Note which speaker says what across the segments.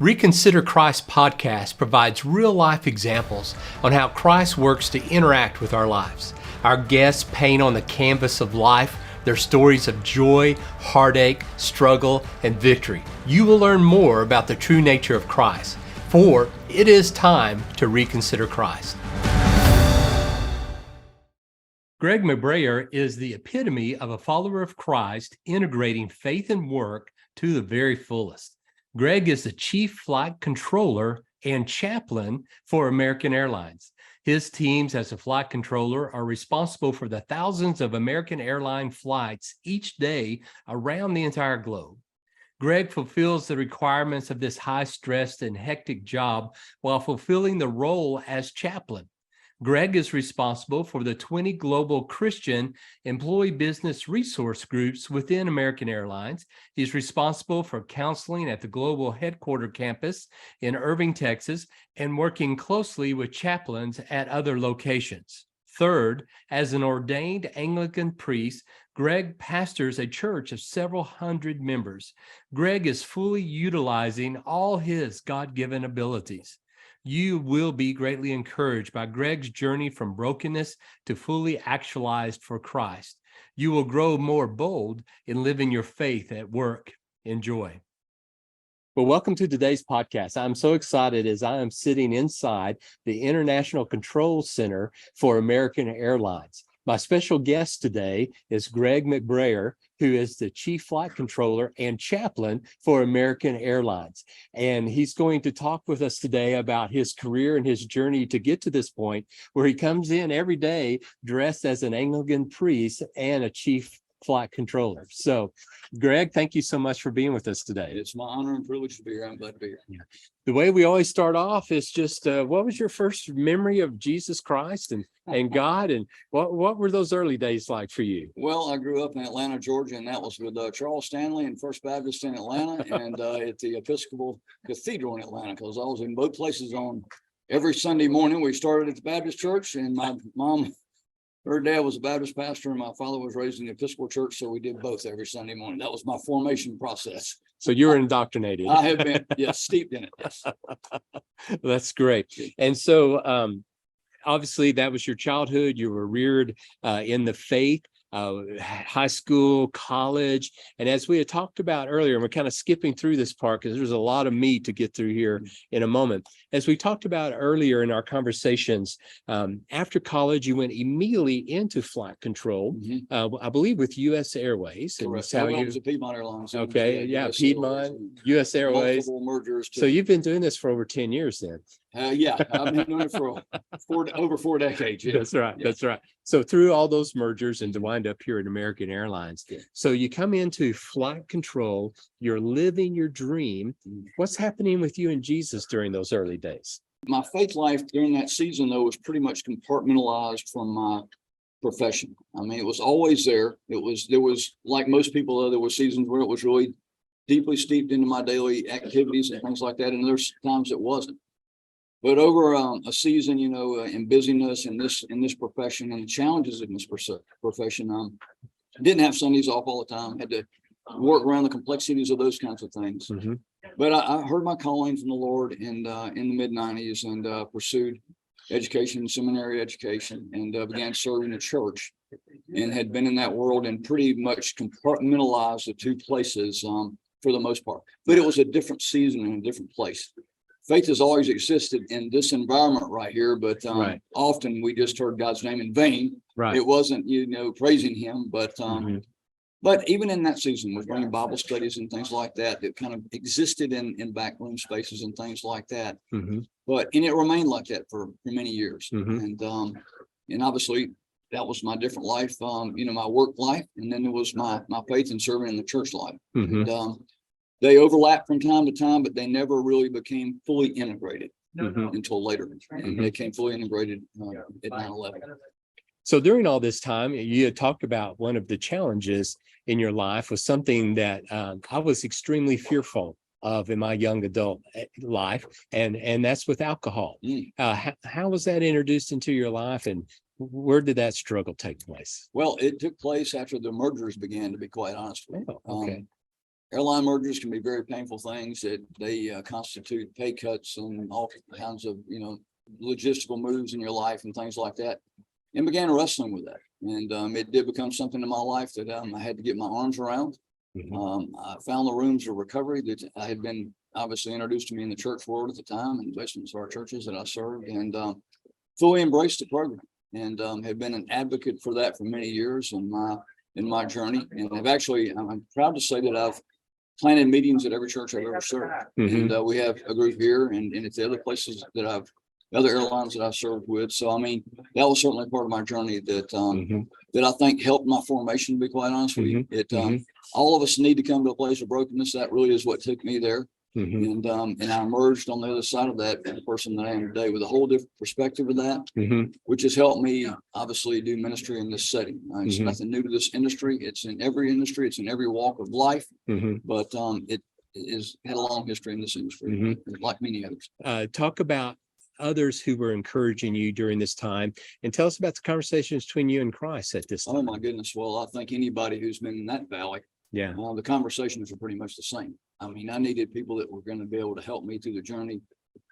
Speaker 1: Reconsider Christ podcast provides real-life examples on how Christ works to interact with our lives. Our guests paint on the canvas of life their stories of joy, heartache, struggle, and victory. You will learn more about the true nature of Christ, for it is time to reconsider Christ. Greg McBrayer is the epitome of a follower of Christ, integrating faith and work to the very fullest. Greg is the chief flight controller and chaplain for American Airlines. His teams as a flight controller are responsible for the thousands of American Airline flights each day around the entire globe. Greg fulfills the requirements of this high-stressed and hectic job while fulfilling the role as chaplain. Greg is responsible for the 20 global Christian employee business resource groups within American Airlines. He's responsible for counseling at the global headquarters campus in Irving, Texas, and working closely with chaplains at other locations. Third, as an ordained Anglican priest, Greg pastors a church of several hundred members. Greg is fully utilizing all his God-given abilities. You will be greatly encouraged by Greg's journey from brokenness to fully actualized for Christ. You will grow more bold in living your faith at work. Enjoy. Well, welcome to today's podcast. I'm so excited as I am sitting inside the International Control Center for American Airlines. My special guest today is Greg McBrayer, who is the chief flight controller and chaplain for American Airlines. And he's going to talk with us today about his career and his journey to get to this point where he comes in every day dressed as an Anglican priest and a chief flight controller. So, Greg, thank you so much for being with us today.
Speaker 2: It's my honor and privilege to be here. I'm glad to be here.
Speaker 1: Yeah. The way we always start off is just what was your first memory of Jesus Christ and God, and what were those early days like for you?
Speaker 2: Well, I grew up in Atlanta, Georgia, and that was with Charles Stanley and First Baptist in Atlanta and at the Episcopal Cathedral in Atlanta, because I was in both places on every Sunday morning. We started at the Baptist church, and my mom, her dad was a Baptist pastor, and my father was raised in the Episcopal church, so we did both every Sunday morning. That was my formation process.
Speaker 1: So you were indoctrinated.
Speaker 2: I have been, yes, steeped in it. Yes.
Speaker 1: That's great. And so obviously that was your childhood. You were reared in the faith, high school, college. And as we had talked about earlier, and we're kind of skipping through this part because there's a lot of meat to get through here in a moment. As we talked about earlier in our conversations, after college, you went immediately into flight control, I believe with U.S. Airways.
Speaker 2: Correct.
Speaker 1: And
Speaker 2: It was a Piedmont Airlines.
Speaker 1: Okay, yeah,
Speaker 2: US
Speaker 1: Piedmont,
Speaker 2: Airways,
Speaker 1: U.S. Airways.
Speaker 2: multiple mergers.
Speaker 1: So you've been doing this for over 10 years then.
Speaker 2: Yeah, I've been doing it for over 4 decades. Yeah.
Speaker 1: That's right.
Speaker 2: Yeah.
Speaker 1: That's right. So through all those mergers and to wind up here at American Airlines.
Speaker 2: Yeah.
Speaker 1: So you come into flight control, you're living your dream. What's happening with you and Jesus during those early days?
Speaker 2: My faith life during that season, though, was pretty much compartmentalized from my profession. I mean, it was always there. There was like most people, though, there were seasons where it was really deeply steeped into my daily activities and things like that. And there's times it wasn't. But over a season, in busyness in this profession and the challenges in this profession, didn't have Sundays off all the time. Had to work around the complexities of those kinds of things.
Speaker 1: Mm-hmm.
Speaker 2: But I heard my calling from the Lord in the mid-90s and pursued education, seminary education, and began serving the church, and had been in that world and pretty much compartmentalized the two places for the most part. But it was a different season and a different place. Faith has always existed in this environment right here, but often we just heard God's name in vain.
Speaker 1: Right.
Speaker 2: It wasn't, praising him, but but even in that season, was running Bible studies and things like that kind of existed in backroom spaces and things like that.
Speaker 1: Mm-hmm.
Speaker 2: And it remained like that for many years.
Speaker 1: Mm-hmm.
Speaker 2: And obviously that was my different life, my work life, and then there was my faith and serving in the church life.
Speaker 1: Mm-hmm.
Speaker 2: And they overlapped from time to time, but they never really became fully integrated until later. And they came fully integrated at 9/11.
Speaker 1: So during all this time, you had talked about one of the challenges in your life was something that I was extremely fearful of in my young adult life, and that's with alcohol. How was that introduced into your life, and where did that struggle take place?
Speaker 2: Well, it took place after the mergers began, to be quite honest with you.
Speaker 1: Okay.
Speaker 2: airline mergers can be very painful things that they constitute pay cuts and all kinds of, logistical moves in your life and things like that, and began wrestling with that. And it did become something in my life that I had to get my arms around. I found the rooms of recovery that I had been obviously introduced to me in the church world at the time, and basements of our churches that I served, and fully embraced the program, and have been an advocate for that for many years in my journey. And I'm proud to say that I've planted meetings at every church I've ever served. And we have a group here and at the other places that other airlines that I've served with. So, I mean, that was certainly part of my journey that that I think helped my formation, to be quite honest with you. All of us need to come to a place of brokenness. That really is what took me there. And I emerged on the other side of that, the person that I am today, with a whole different perspective of that, which has helped me obviously do ministry in this setting. It's nothing new to this industry. It's in every industry. It's in every walk of life. But it has had a long history in this industry, like many others.
Speaker 1: Talk about others who were encouraging you during this time, and tell us about the conversations between you and Christ at this time.
Speaker 2: Oh my goodness. Well, I think anybody who's been in that valley, the conversations are pretty much the same. I mean, I needed people that were going to be able to help me through the journey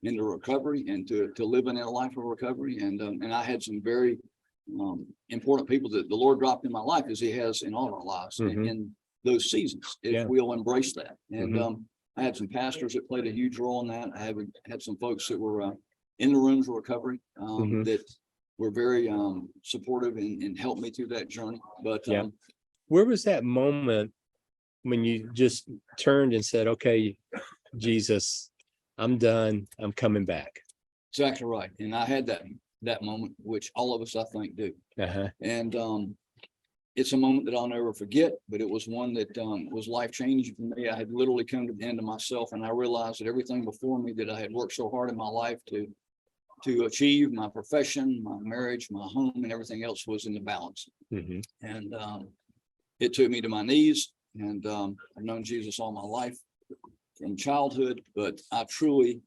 Speaker 2: into recovery and to live in a life of recovery. And I had some very important people that the Lord dropped in my life, as He has in all of our lives, in those seasons, if we'll embrace that. And I had some pastors that played a huge role in that. I had some folks that were in the rooms of recovery that were very supportive and helped me through that journey. But
Speaker 1: where was that moment when you just turned and said, okay, Jesus, I'm done, I'm coming back?
Speaker 2: Exactly right. And I had that moment, which all of us, I think, do. And it's a moment that I'll never forget, but it was one that was life-changing for me. I had literally come to the end of myself, and I realized that everything before me that I had worked so hard in my life to achieve, my profession, my marriage, my home, and everything else, was in the balance. And it took me to my knees. And I've known Jesus all my life from childhood, but I truly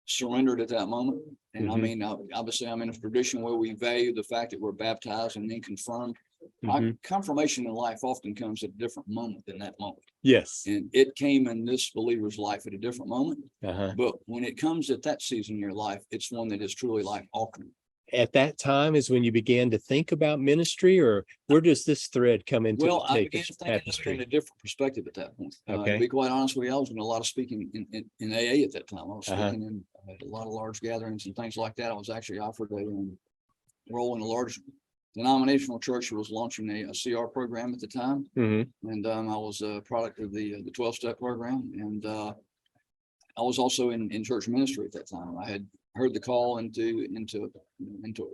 Speaker 2: surrendered at that moment. And I mean, obviously I'm in a tradition where we value the fact that we're baptized and then confirmed. My confirmation in life often comes at a different moment than that moment.
Speaker 1: Yes.
Speaker 2: And it came in this believer's life at a different moment. But when it comes at that season in your life, it's one that is truly life altering.
Speaker 1: At that time is when you began to think about ministry, or where does this thread come into?
Speaker 2: Well, I began thinking in a different perspective at that point. To be quite honest with you, I was doing a lot of speaking in AA at that time. I was speaking in a lot of large gatherings and things like that. I was actually offered a role in a large denominational church that was launching a CR program at the time. And I was a product of the 12-step program. And I was also in church ministry at that time. I had heard the call into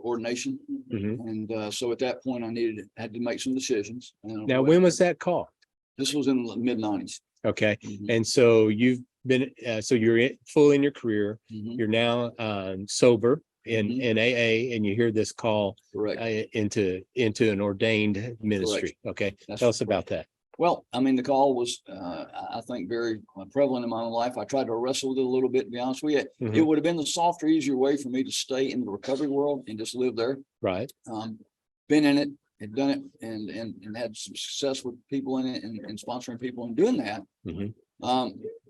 Speaker 2: ordination. And so at that point I had to make some decisions.
Speaker 1: Now, when was that call?
Speaker 2: This was in the mid-90s.
Speaker 1: Okay. And so you've been, so you're full in your career. You're now sober in AA, and you hear this call into an ordained ministry. Okay. Tell us about that.
Speaker 2: Well, I mean, the call was, I think, very prevalent in my own life. I tried to wrestle with it a little bit, to be honest with you. It would have been the softer, easier way for me to stay in the recovery world and just live there.
Speaker 1: Right.
Speaker 2: Been in it, had done it, and had some success with people in it and sponsoring people and doing that.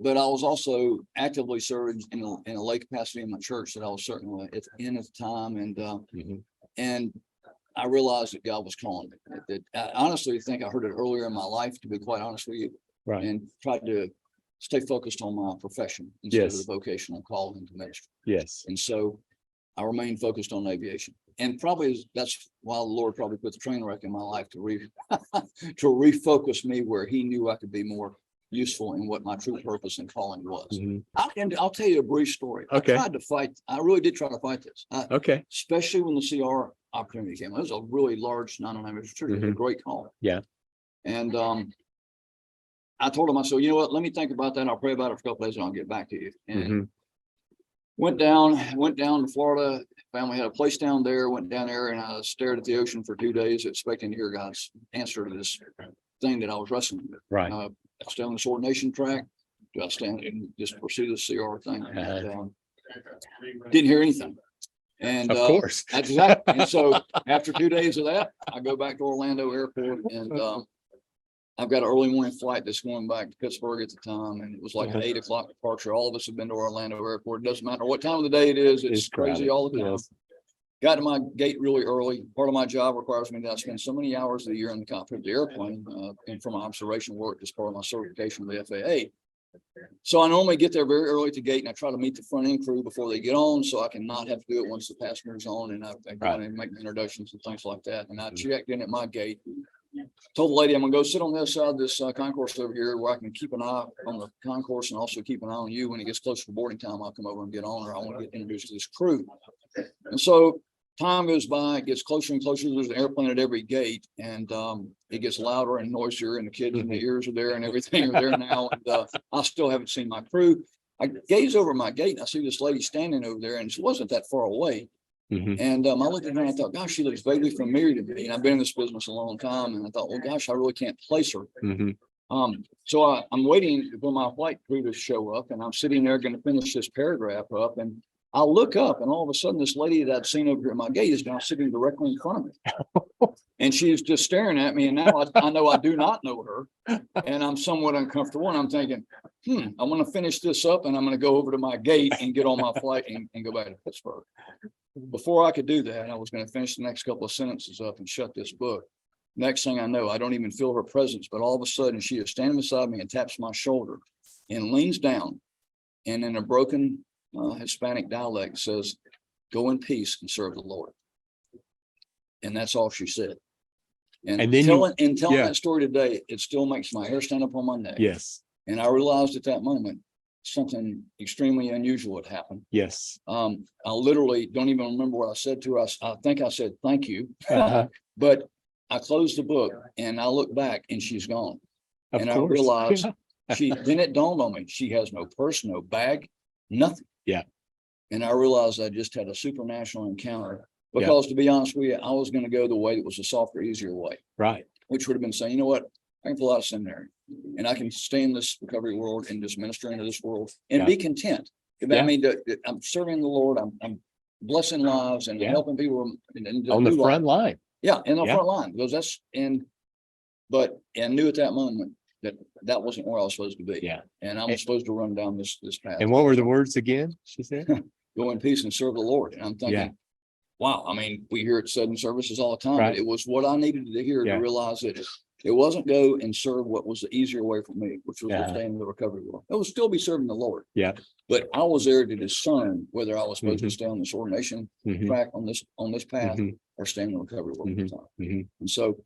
Speaker 2: But I was also actively serving in a lay capacity in my church that I was certainly at the time. And I realized that God was calling me. That I honestly think I heard it earlier in my life, to be quite honest with you, and tried to stay focused on my profession instead of the vocational call into ministry. And so I remained focused on aviation, and probably that's why the Lord probably put the train wreck in my life to refocus me where He knew I could be more useful in what my true purpose and calling was. I'll tell you a brief story. I really did try to fight this. Especially when the CR opportunity came. It was a really large non-denominational church. It was a great call. And I told him, I said, you know what, let me think about that. I'll pray about it for a couple days and I'll get back to you. And went down to Florida. Family had a place down there, went down there, and I stared at the ocean for 2 days, expecting to hear God's answer to this thing that I was wrestling with. I stay on this ordination track. Do I stand and just pursue the CR thing? Didn't hear anything. And
Speaker 1: of course.
Speaker 2: Exactly. And so after 2 days of that, I go back to Orlando Airport, and I've got an early morning flight that's going back to Pittsburgh at the time, and it was like an 8 o'clock departure. All of us have been to Orlando Airport. It doesn't matter what time of the day it is. It's crazy all the time.
Speaker 3: Yes.
Speaker 2: Got to my gate really early. Part of my job requires me that I spend so many hours a year in the cockpit of the airplane, and from my observation work as part of my certification with the FAA. So I normally get there very early at the gate, and I try to meet the front end crew before they get on, so I can not have to do it once the passenger's on, and I go in and make the introductions and things like that. And I checked in at my gate, told the lady I'm gonna go sit on the other side of this concourse over here where I can keep an eye on the concourse and also keep an eye on you. When it gets close to boarding time, I'll come over and get on, or I want to get introduced to this crew. And so time goes by, it gets closer and closer. There's an airplane at every gate, and it gets louder and noisier, and the kids in the ears are there and everything are there now. And I still haven't seen my crew. I gaze over my gate and I see this lady standing over there, and she wasn't that far away. And I looked at her and I thought, gosh, she looks vaguely familiar to me. And I've been in this business a long time. And I thought, well, gosh, I really can't place her. So I'm waiting for my flight crew to show up, and I'm sitting there going to finish this paragraph up. And I look up, and all of a sudden, this lady that I'd seen over here at my gate is now sitting directly in front of me. And she's just staring at me. And now I know I do not know her. And I'm somewhat uncomfortable. And I'm thinking, I want to finish this up, and I'm going to go over to my gate and get on my flight and go back to Pittsburgh. Before I could do that, I was going to finish the next couple of sentences up and shut this book. Next thing I know, I don't even feel her presence, but all of a sudden she is standing beside me and taps my shoulder and leans down, and in a broken Hispanic dialect says, "Go in peace and serve the Lord." And that's all she said. And then telling that story today, it still makes my hair stand up on my neck.
Speaker 3: Yes.
Speaker 2: And I realized at that moment something extremely unusual had happened.
Speaker 3: Yes.
Speaker 2: I literally don't even remember what I said to her. I think I said thank you, but I closed the book and I look back and she's gone. And I realized then it dawned on me, she has no purse, no bag, nothing.
Speaker 3: Yeah.
Speaker 2: And I realized I just had a supernatural encounter, because to be honest with you, I was going to go the way that was a softer, easier way.
Speaker 3: Right.
Speaker 2: Which would have been saying, you know what, I can pull out of seminary and I can stay in this recovery world and just minister into this world and be content. I mean, I'm serving the Lord. I'm blessing lives and helping people
Speaker 3: on the front line.
Speaker 2: Yeah, in the front line, because but I knew at that moment that wasn't where I was supposed to be.
Speaker 3: Yeah.
Speaker 2: And I'm supposed to run down this path.
Speaker 3: And what were the words again? She said,
Speaker 2: "Go in peace and serve the Lord." And I'm thinking, wow, I mean, we hear it said in services all the time, but it was what I needed to hear to realize that it wasn't go and serve what was the easier way for me, which was to stay in the recovery world. It would still be serving the Lord. Yeah. But I was there to discern whether I was supposed to stay on this ordination track on this path or stay in the recovery world at the time. And so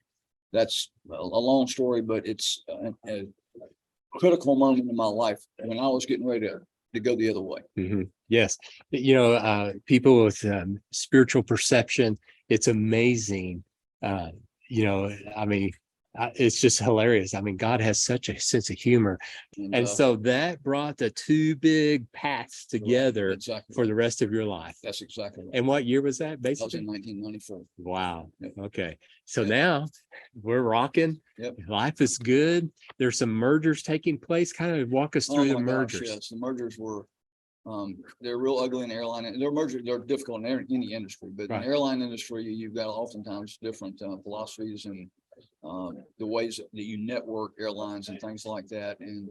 Speaker 2: that's a long story, but it's a critical moment in my life when I was getting ready to go the other way.
Speaker 3: Yes. People with spiritual perception, it's amazing. It's just hilarious. I mean, God has such a sense of humor. And so that brought the two big paths together for the rest of your life.
Speaker 2: That's exactly right.
Speaker 3: And what year was that,
Speaker 2: That was
Speaker 3: basically?
Speaker 2: in 1994.
Speaker 3: Wow. Okay. So now we're rocking. Life is good. There's some mergers taking place. Kind of walk us through the mergers.
Speaker 2: Yes, the mergers were they're real ugly in the airline, and they're difficult in any industry, but in the airline industry, you've got oftentimes different philosophies and the ways that you network airlines and things like that. And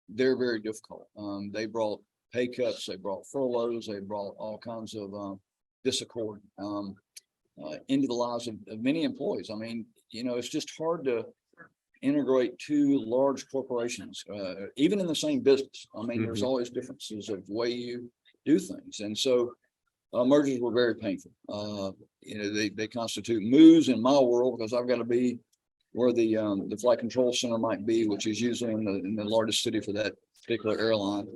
Speaker 2: they're very difficult. They brought pay cuts, they brought furloughs, they brought all kinds of discord into the lives of many employees. I mean, it's just hard to integrate two large corporations, even in the same business. I mean, there's always differences of the way you do things. And so mergers were very painful. They constitute moves in my world, because I've got to be where the flight control center might be, which is usually in the largest city for that particular airline.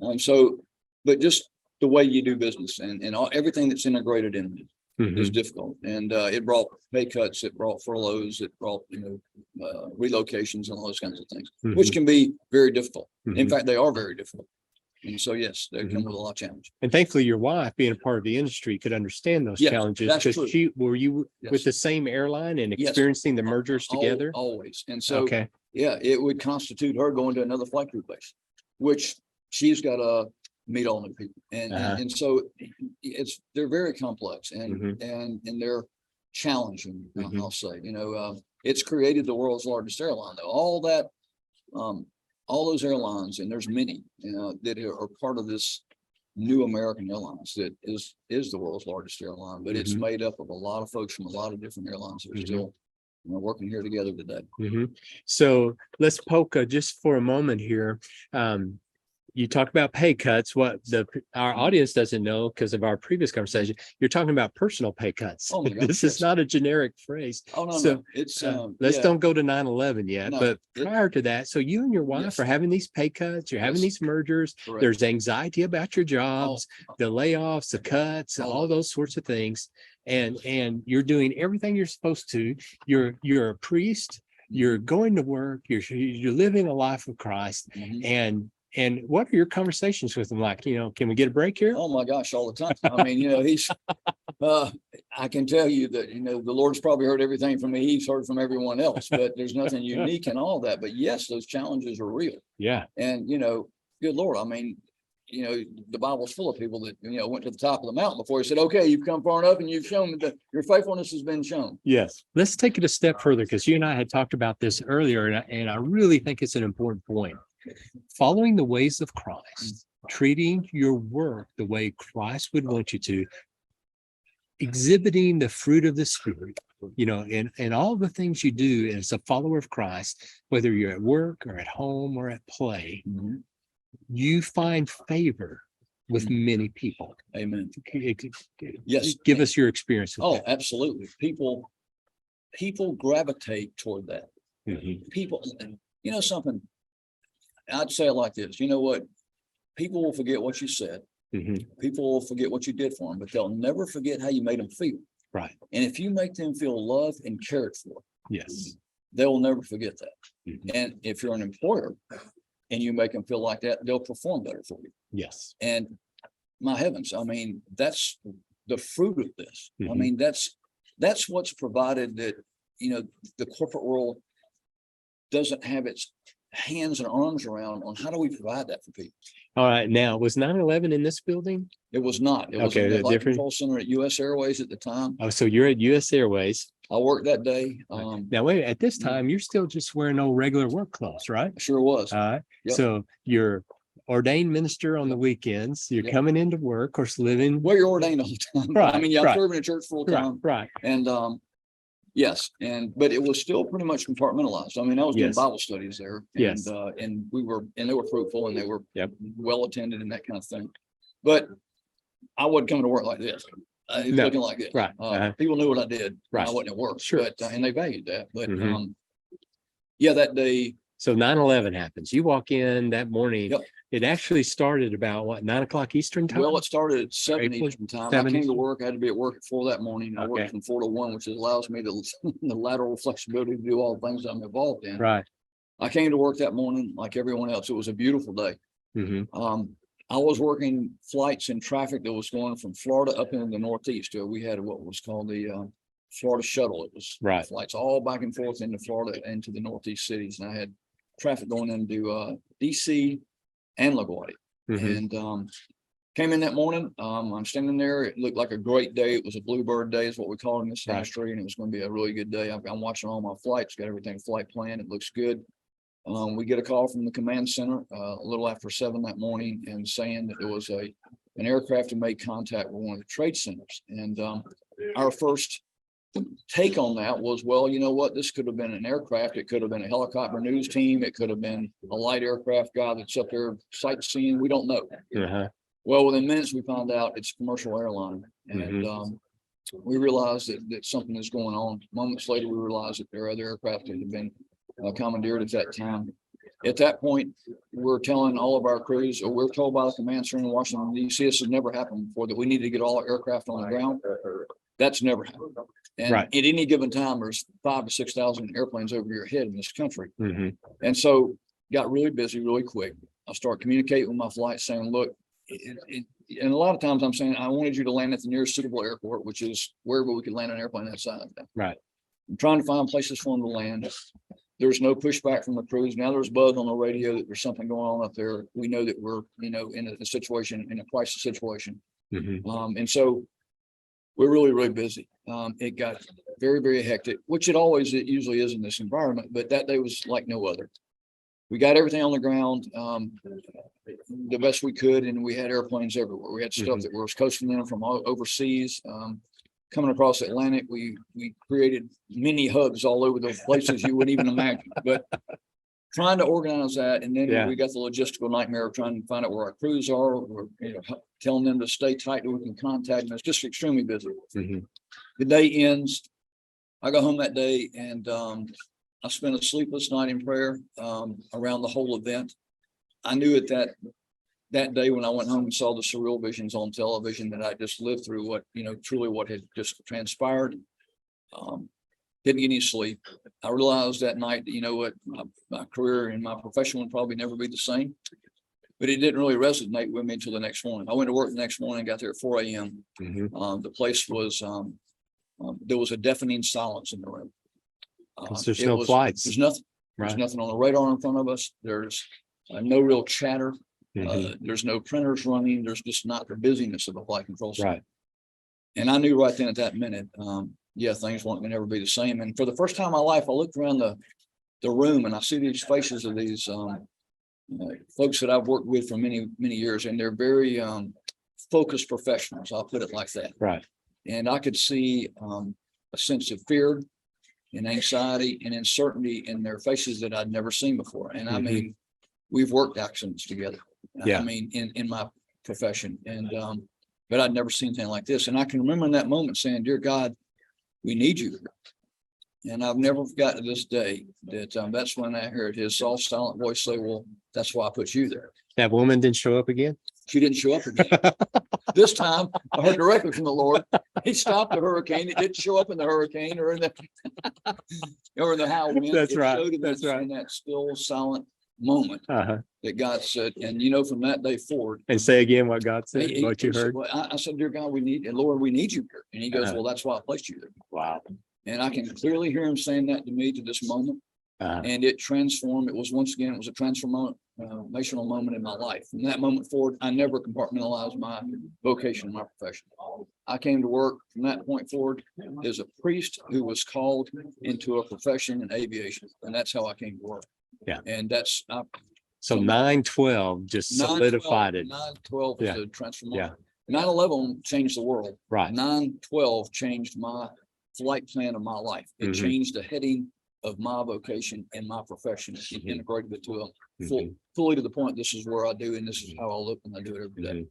Speaker 2: But just the way you do business and everything that's integrated in it is difficult. And it brought pay cuts, it brought furloughs, it brought relocations and all those kinds of things, which can be very difficult. In fact, they are very difficult. And so, yes, they come with a lot of challenge.
Speaker 3: And thankfully, your wife, being a part of the industry, could understand those challenges, because were you with the same airline and experiencing the mergers together?
Speaker 2: Always. And so, it would constitute her going to another flight crew base, which she's got to meet all new people. And so they're very complex and they're challenging, I'll say. it's created the world's largest airline, though. All that, all those airlines, and there's many, that are part of this new American Airlines that is the world's largest airline, but it's made up of a lot of folks from a lot of different airlines that are still working here together today.
Speaker 3: So let's poke just for a moment here. You talked about pay cuts. What our audience doesn't know, because of our previous conversation, you're talking about personal pay cuts.
Speaker 2: Oh my gosh,
Speaker 3: This is not a generic phrase.
Speaker 2: Oh, no,
Speaker 3: So,
Speaker 2: no. It's
Speaker 3: let's don't go to 9/11 yet,
Speaker 2: No,
Speaker 3: but prior to that, so you and your wife
Speaker 2: Yes.
Speaker 3: are having these pay cuts, you're having
Speaker 2: Yes.
Speaker 3: these mergers,
Speaker 2: correct.
Speaker 3: there's anxiety about your jobs, the layoffs, the cuts, all those sorts of things. And you're doing everything you're supposed to. You're a priest, you're going to work, you're living a life of Christ. And what are your conversations with him like? Can we get a break here?
Speaker 2: Oh my gosh, all the time. I mean, he's I can tell you that, the Lord's probably heard everything from me. He's heard from everyone else, but there's nothing unique in all that. But yes, those challenges are real.
Speaker 3: Yeah.
Speaker 2: And, good Lord, I mean, the Bible's full of people that, went to the top of the mountain before he said, okay, you've come far enough and you've shown that your faithfulness has been shown.
Speaker 3: Yes. Let's take it a step further, because you and I had talked about this earlier, and I really think it's an important point. Following the ways of Christ, treating your work the way Christ would want you to, exhibiting the fruit of the Spirit, and all the things you do as a follower of Christ, whether you're at work or at home or at play, you find favor with many people.
Speaker 2: Amen.
Speaker 3: Yes. Give us your experience with that.
Speaker 2: Absolutely. People gravitate toward that. People, something, I'd say it like this. You know what? People will forget what you said. People will forget what you did for them, but they'll never forget how you made them feel.
Speaker 3: Right.
Speaker 2: And if you make them feel loved and cared for,
Speaker 3: yes,
Speaker 2: they will never forget that. And if you're an employer and you make them feel like that, they'll perform better for you.
Speaker 3: Yes.
Speaker 2: And my heavens, I mean, that's the fruit of this. I mean, that's what's provided that, the corporate world doesn't have its hands and arms around on. How do we provide that for people?
Speaker 3: All right. Now, was 9/11 in this building?
Speaker 2: It was not. It was in the Flight Control Center at U.S. Airways at the time.
Speaker 3: Oh, so you're at U.S. Airways.
Speaker 2: I worked that day.
Speaker 3: Now, wait, at this time, you're still just wearing old regular work clothes, right?
Speaker 2: Sure was.
Speaker 3: All right.
Speaker 2: Yep.
Speaker 3: So you're ordained minister on the weekends. You're coming into work, of course, living.
Speaker 2: Well, you're ordained all the time.
Speaker 3: Right.
Speaker 2: I mean, I'm serving in church full time.
Speaker 3: Right.
Speaker 2: And yes, but it was still pretty much compartmentalized. I mean, I was doing Bible studies there. And, and they were fruitful, and they were well attended and that kind of thing. But I wasn't coming to work like this. Looking like this.
Speaker 3: Right.
Speaker 2: People knew what I did.
Speaker 3: Right.
Speaker 2: I wasn't at work.
Speaker 3: Sure.
Speaker 2: But and they valued that. But that day.
Speaker 3: So 9/11 happens. You walk in that morning.
Speaker 2: Yep.
Speaker 3: It actually started about what, 9 o'clock Eastern time?
Speaker 2: Well, it started at 7 Eastern time. I came to work. I had to be at work at 4 that morning. I worked from 4 to 1, which allows me the lateral flexibility to do all the things I'm involved in.
Speaker 3: Right.
Speaker 2: I came to work that morning like everyone else. It was a beautiful day. I was working flights in traffic that was going from Florida up into the Northeast. We had what was called the Florida Shuttle. It was flights all back and forth into Florida and to the Northeast cities. And I had traffic going into DC and LaGuardia. And came in that morning. I'm standing there. It looked like a great day. It was a bluebird day is what we call it in this industry. And it was going to be a really good day. I'm watching all my flights, got everything flight planned. It looks good. We get a call from the command center a little after 7 that morning, and saying that there was an aircraft that made contact with one of the trade centers. And our first take on that was, well, you know what, this could have been an aircraft. It could have been a helicopter news team. It could have been a light aircraft guy that's up there sightseeing. We don't know. Well, within minutes, we found out it's a commercial airline. And we realized that something is going on. Moments later, we realized that there are other aircraft that had been commandeered at that time. At that point, we're telling all of our crews, or we're told by the command center in Washington, D.C., this has never happened before, that we need to get all our aircraft on the ground. That's never happened. And at any given time, there's 5,000 to 6,000 airplanes over your head in this country. And so got really busy really quick. I start communicating with my flight saying, look, and a lot of times I'm saying, I wanted you to land at the nearest suitable airport, which is wherever we could land an airplane that size.
Speaker 3: Right.
Speaker 2: I'm trying to find places for them to land. There's no pushback from the crews. Now there's buzz on the radio that there's something going on up there. We know that we're, in a situation, in a crisis situation. And so we're really, really busy. It got very, very hectic, which it usually is in this environment, but that day was like no other. We got everything on the ground, the best we could, and we had airplanes everywhere. We had stuff that was coasting in from overseas, coming across the Atlantic. We created mini hubs all over the places you wouldn't even imagine, but trying to organize that. And then we got the logistical nightmare of trying to find out where our crews are. We're telling them to stay tight so we can contact them. It's just extremely busy. The day ends. I go home that day, and I spent a sleepless night in prayer around the whole event. I knew at that day when I went home and saw the surreal visions on television that I just lived through truly what had just transpired. Didn't get any sleep. I realized that night that, my career and my profession would probably never be the same, but it didn't really resonate with me until the next morning. I went to work the next morning, got there at 4 a.m. The place was, there was a deafening silence in the room.
Speaker 3: There's no flights.
Speaker 2: There's nothing.
Speaker 3: Right.
Speaker 2: There's nothing on the radar in front of us. There's no real chatter. There's no printers running. There's just not the busyness of a flight control center.
Speaker 3: Right.
Speaker 2: And I knew right then at that minute, things weren't going to ever be the same. And for the first time in my life, I looked around the room and I see these faces of these folks that I've worked with for many, many years, and they're very focused professionals. I'll put it like that.
Speaker 3: Right.
Speaker 2: And I could see a sense of fear and anxiety and uncertainty in their faces that I'd never seen before. And I mean, we've worked accidents together. I mean, in my profession, and but I'd never seen anything like this. And I can remember in that moment saying, "Dear God, we need you." And I've never forgotten to this day that that's when I heard his soft, silent voice say, "Well, that's why I put you there."
Speaker 3: That woman didn't show up again?
Speaker 2: She didn't show up again. This time I heard directly from the Lord. He stopped the hurricane. It didn't show up in the hurricane or in the high wind.
Speaker 3: That's right.
Speaker 2: That's right. In that still, silent moment that God said, and from that day forward.
Speaker 3: And say again what God said, what you heard.
Speaker 2: Well, I said, "Dear God, we need, and Lord, we need you here." And he goes, "Well, that's why I placed you there."
Speaker 3: Wow.
Speaker 2: And I can clearly hear him saying that to me to this moment. And it transformed. It was a transformational moment in my life. From that moment forward, I never compartmentalized my vocation and my profession. I came to work from that point forward as a priest who was called into a profession in aviation. And that's how I came to work.
Speaker 3: Yeah.
Speaker 2: And that's
Speaker 3: so 9/12 just solidified it.
Speaker 2: 9/12 was the transformation.
Speaker 3: Yeah.
Speaker 2: 9/11 changed the world.
Speaker 3: Right.
Speaker 2: 9/12 changed my flight plan of my life. It changed the heading of my vocation and my profession. It integrated the two of them fully to the point. This is where I do, and this is how I look, and I do it every day.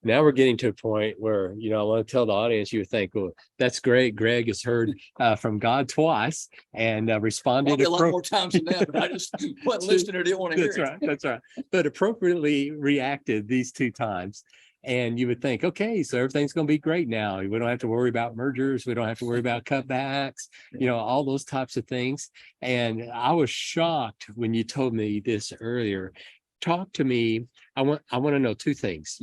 Speaker 3: Now we're getting to a point where, I want to tell the audience, you would think, well, that's great. Greg has heard from God twice and responded
Speaker 2: a lot more times than that, but I just wasn't listening or didn't want to hear it.
Speaker 3: That's right. But appropriately reacted these 2 times. And you would think, okay, so everything's going to be great now. We don't have to worry about mergers. We don't have to worry about cutbacks, all those types of things. And I was shocked when you told me this earlier. Talk to me. I want to know 2 things.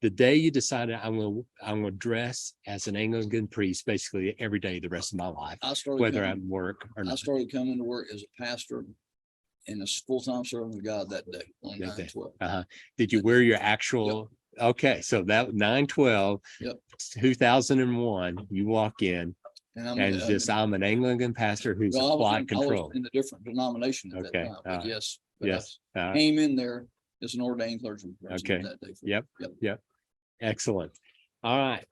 Speaker 3: The day you decided I'm going to dress as an Anglican priest basically every day the rest of my life, whether I'm work or not.
Speaker 2: I started coming to work as a pastor and a full-time servant of God that day on 9/12.
Speaker 3: Did you wear your actual? Okay, so that 9/12, 2001, you walk in and I'm an Anglican pastor who's a flight control.
Speaker 2: I was in a different denomination at that time, but yes. I came in there as an ordained clergyman.
Speaker 3: Okay.
Speaker 2: That day.
Speaker 3: Yep. Excellent. All right.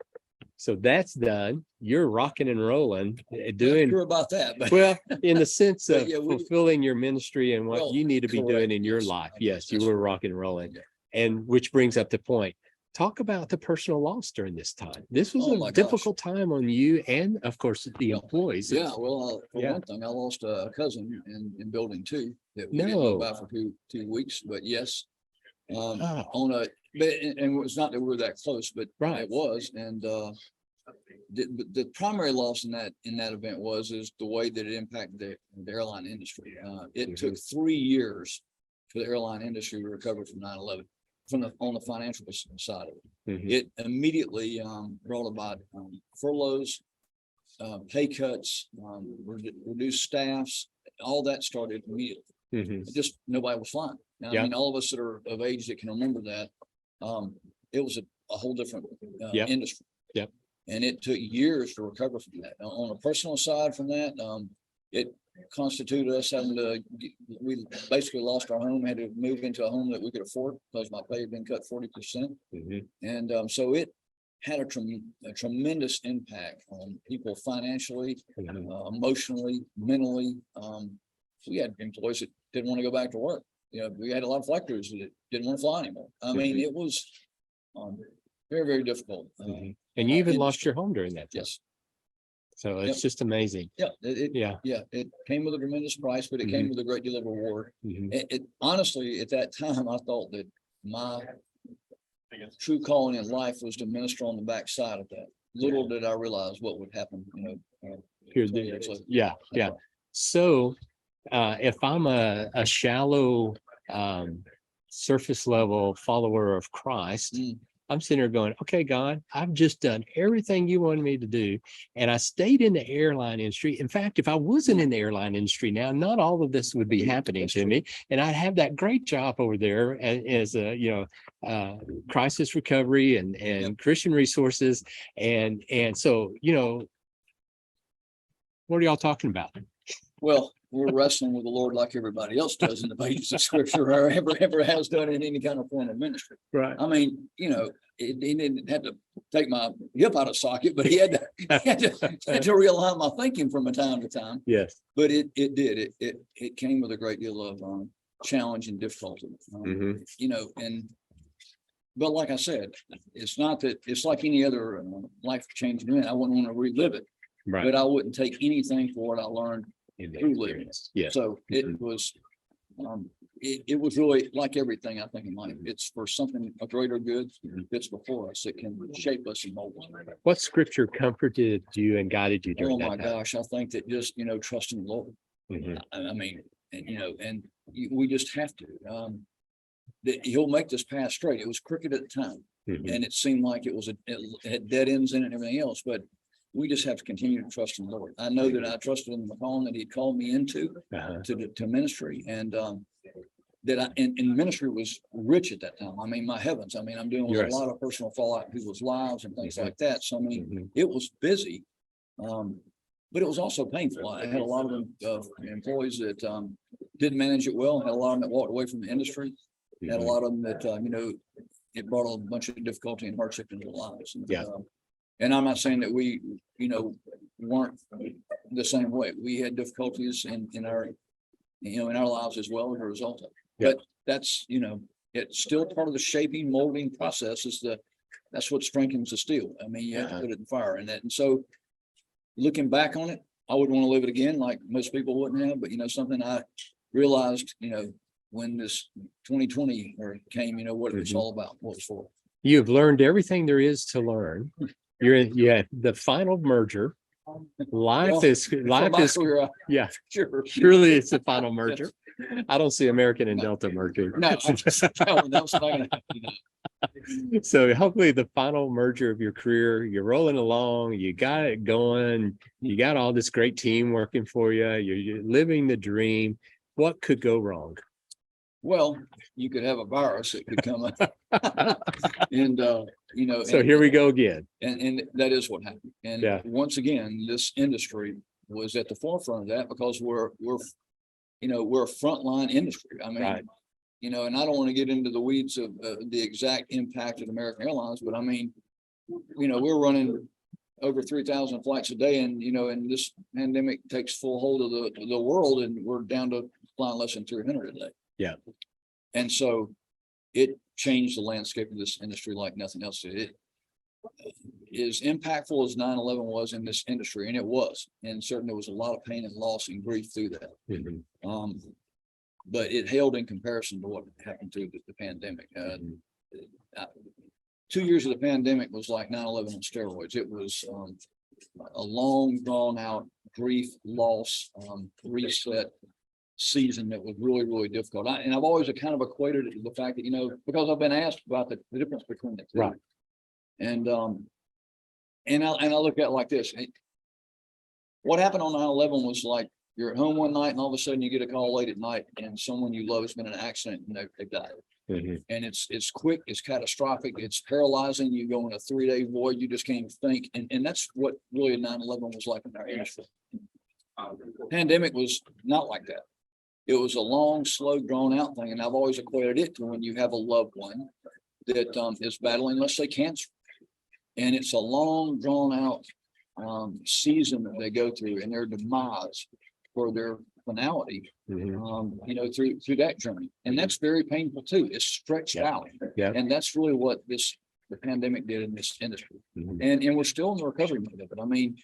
Speaker 3: So that's done. You're rocking and rolling, doing.
Speaker 2: Sure about that, but
Speaker 3: well, in the sense of fulfilling your ministry and what you need to be doing in your life. Yes, you were rocking and rolling. And which brings up the point. Talk about the personal loss during this time. This was a difficult time on you and, of course, the employees.
Speaker 2: Yeah, well, for one thing, I lost a cousin in building 2 that we didn't know about for two weeks. But yes, and it's not that we were that close, but it was. And the primary loss in that event is the way that it impacted the airline industry. It took 3 years for the airline industry to recover from 9/11. On the financial side of it. It immediately brought about furloughs, pay cuts, reduced staffs. All that started immediately. Just nobody was flying. Now, I mean, all of us that are of age that can remember that, it was a whole different industry. And it took years to recover from that. On a personal side from that, it constituted us having to, we basically lost our home, had to move into a home that we could afford because my pay had been cut 40%. And so it had a tremendous impact on people financially, emotionally, mentally. We had employees that didn't want to go back to work. You know, we had a lot of flight crews that didn't want to fly anymore. I mean, it was very, very difficult.
Speaker 3: And you even lost your home during that time.
Speaker 2: Yes.
Speaker 3: So it's just amazing.
Speaker 2: Yeah. It came with a tremendous price, but it came with a great deal of reward. It honestly, at that time, I thought that my true calling in life was to minister on the backside of that. Little did I realize what would happen, you know.
Speaker 3: Yeah. So if I'm a shallow surface level follower of Christ, I'm sitting there going, okay, God, I've just done everything you wanted me to do. And I stayed in the airline industry. In fact, if I wasn't in the airline industry now, not all of this would be happening to me. And I'd have that great job over there as a, crisis recovery and Christian resources. And so, what are y'all talking about?
Speaker 2: Well, we're wrestling with the Lord like everybody else does in the pages of scripture or ever has done in any kind of form of ministry.
Speaker 3: Right.
Speaker 2: I mean, he didn't have to take my hip out of socket, but he had to realign my thinking from time to time.
Speaker 3: Yes.
Speaker 2: But it did. It came with a great deal of challenge and difficulty. But like I said, it's not that it's like any other life changing event. I wouldn't want to relive it, but I wouldn't take anything for what I learned through living.
Speaker 3: Yeah.
Speaker 2: So it was, it was really like everything I think in life. It's for something a greater good that's before us. It can shape us and mold us.
Speaker 3: What scripture comforted you and guided you during that time?
Speaker 2: Gosh, I think that just trusting the Lord. I mean, we just have to. That He'll make this path straight. It was crooked at the time, and it seemed like it had dead ends in it and everything else, but we just have to continue to trust in the Lord. I know that I trusted in the calling that He called me into to ministry, and that and ministry was rich at that time. I mean, my heavens! I mean, I'm dealing with a lot of personal fallout in people's lives and things like that. So I mean, it was busy, but it was also painful. I had a lot of employees that didn't manage it well. Had a lot of them that walked away from the industry. Had a lot of them that it brought a bunch of difficulty and hardship into their lives. And I'm not saying that we, weren't the same way. We had difficulties in our lives as well as a result of it. But that's, it's still part of the shaping, molding process. That's what strengthens the steel. I mean, you have to put it in fire and that. And so looking back on it, I wouldn't want to live it again like most people wouldn't have. But, something I realized, when this 2020 came, what it's all about, what it's for.
Speaker 3: You've learned everything there is to learn. You're in the final merger. Life is
Speaker 2: Sure.
Speaker 3: Surely it's the final merger. I don't see American and Delta merging.
Speaker 2: No, that's not gonna happen.
Speaker 3: So hopefully the final merger of your career, you're rolling along, you got it going, you got all this great team working for you, you're living the dream. What could go wrong?
Speaker 2: Well, you could have a virus that could come up. And
Speaker 3: so here we go again.
Speaker 2: And that is what happened. And once again, this industry was at the forefront of that because we're a frontline industry. I mean, and I don't want to get into the weeds of the exact impact of American Airlines, but I mean, we're running over 3,000 flights a day, and and this pandemic takes full hold of the world, and we're down to flying less than 300 a day.
Speaker 3: Yeah.
Speaker 2: And so it changed the landscape of this industry like nothing else did. It as impactful as 9/11 was in this industry, and it was, and certainly there was a lot of pain and loss and grief through that. But it held in comparison to what happened through the pandemic. 2 years of the pandemic was like 9/11 on steroids. It was a long, drawn out grief, loss, reset season that was really, really difficult. And I've always kind of equated it to the fact that, because I've been asked about the difference between the two.
Speaker 3: Right.
Speaker 2: And I look at it like this. What happened on 9/11 was like you're at home one night and all of a sudden you get a call late at night and someone you love has been in an accident and they've died.
Speaker 3: Mhm.
Speaker 2: And it's quick, it's catastrophic, it's paralyzing. You go in a 3-day void, you just can't even think. And that's what really 9/11 was like in our industry. Pandemic was not like that. It was a long, slow, drawn out thing. And I've always equated it to when you have a loved one that is battling, let's say, cancer. And it's a long, drawn out season that they go through, and their demise for their finality,
Speaker 3: Mhm.
Speaker 2: through that journey. And that's very painful too. It's stretched out.
Speaker 3: Yeah.
Speaker 2: And that's really what the pandemic did in this industry.
Speaker 3: Mhm.
Speaker 2: And we're still in the recovery mode of it. I mean,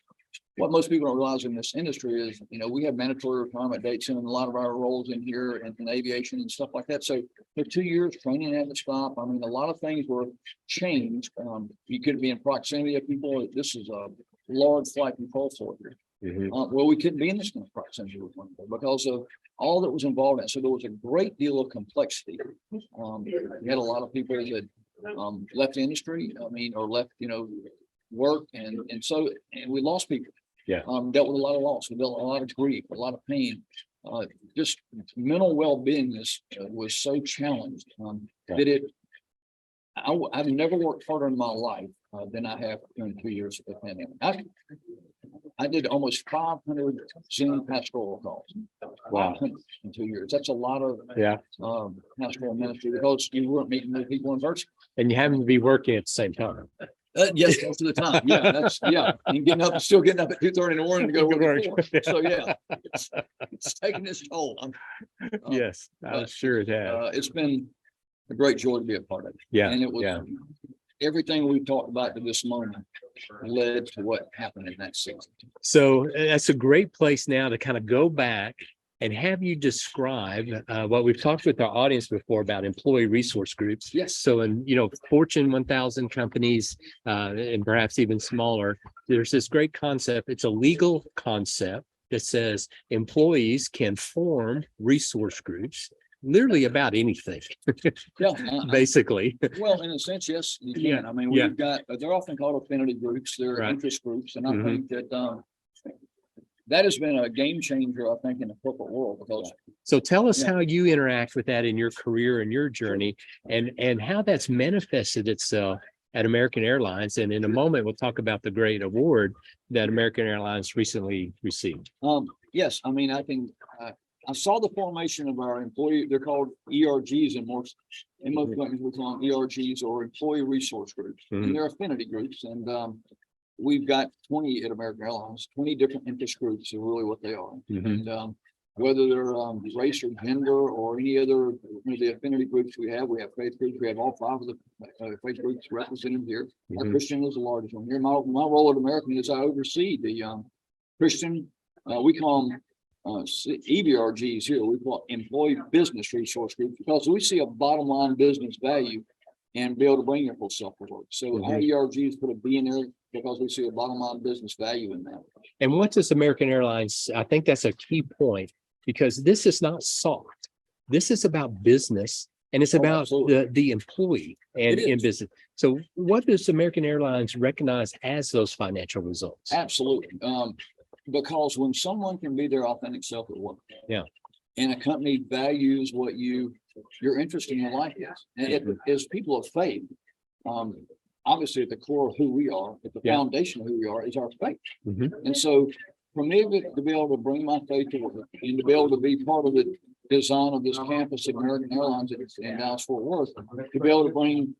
Speaker 2: what most people don't realize in this industry is, we have mandatory retirement dates in a lot of our roles in here and in aviation and stuff like that. So for 2 years, training had to stop. I mean, a lot of things were changed. You couldn't be in proximity of people. This is a large flight control floor here.
Speaker 3: Mhm.
Speaker 2: Well, we couldn't be in this kind of proximity with one another because of all that was involved in it. So there was a great deal of complexity. We had a lot of people that left the industry, or left, work. And we lost people.
Speaker 3: Yeah.
Speaker 2: Dealt with a lot of loss. We dealt with a lot of grief, a lot of pain. Just mental well-being was so challenged that I've never worked harder in my life than I have during 2 years of the pandemic. I did almost 500 Zoom pastoral calls.
Speaker 3: Wow.
Speaker 2: 500 in 2 years. That's a lot of
Speaker 3: Yeah.
Speaker 2: pastoral ministry because you weren't meeting new people in person.
Speaker 3: And you happen to be working at the same time.
Speaker 2: Yes, most of the time. Yeah. And still getting up at 2:30 in the morning to go to work. So yeah, it's taking its toll.
Speaker 3: Yes, I'm sure it has.
Speaker 2: It's been a great joy to be a part of it.
Speaker 3: Yeah.
Speaker 2: And it was
Speaker 3: Yeah.
Speaker 2: everything we've talked about to this moment led to what happened in that season.
Speaker 3: So that's a great place now to kind of go back and have you describe what we've talked with our audience before about employee resource groups.
Speaker 2: Yes.
Speaker 3: So in, Fortune 1000 companies and perhaps even smaller, there's this great concept. It's a legal concept that says employees can form resource groups literally about anything,
Speaker 2: Yeah.
Speaker 3: basically.
Speaker 2: Well, in a sense, yes, you can.
Speaker 3: Yeah,
Speaker 2: I mean,
Speaker 3: yeah.
Speaker 2: we've got, they're often called affinity groups. They're
Speaker 3: Right.
Speaker 2: interest groups. And I
Speaker 3: Mhm.
Speaker 2: think that that has been a game changer, I think, in the corporate world because
Speaker 3: So tell us
Speaker 2: Yeah.
Speaker 3: how you interact with that in your career and your journey and how that's manifested itself at American Airlines. And in a moment, we'll talk about the great award that American Airlines recently received.
Speaker 2: yes, I saw the formation of our employee, they're called ERGs in most companies we call them ERGs or employee resource groups.
Speaker 3: Mhm.
Speaker 2: And they're affinity groups. And we've got 20 at American Airlines, 20 different interest groups are really what they are.
Speaker 3: Mhm.
Speaker 2: And whether they're race or gender or any other, the affinity groups we have faith groups, we have all 5 of the faith groups represented here. Our
Speaker 3: Mhm.
Speaker 2: Christian is the largest one here. My role at American is I oversee the Christian, we call them EBRGs here. We call it employee business resource groups because we see a bottom line business value and be able to bring your full self to work. So our ERGs put a B in there because we see a bottom line business value in that.
Speaker 3: And what does American Airlines, I think that's a key point because this is not soft. This is about business and it's about
Speaker 2: absolutely.
Speaker 3: the employee and
Speaker 2: It
Speaker 3: in
Speaker 2: is.
Speaker 3: business. So what does American Airlines recognize as those financial results?
Speaker 2: Absolutely. Because when someone can be their authentic self at work.
Speaker 3: Yeah.
Speaker 2: And a company values what your interest in your life is. And as people of faith, obviously at the core of who we are, at the
Speaker 3: Yeah.
Speaker 2: foundation of who we are is our faith.
Speaker 3: Mhm.
Speaker 2: And so for me to be able to bring my faith to work and to be able to be part of the design of this campus at American Airlines in Dallas Fort Worth, to be able to bring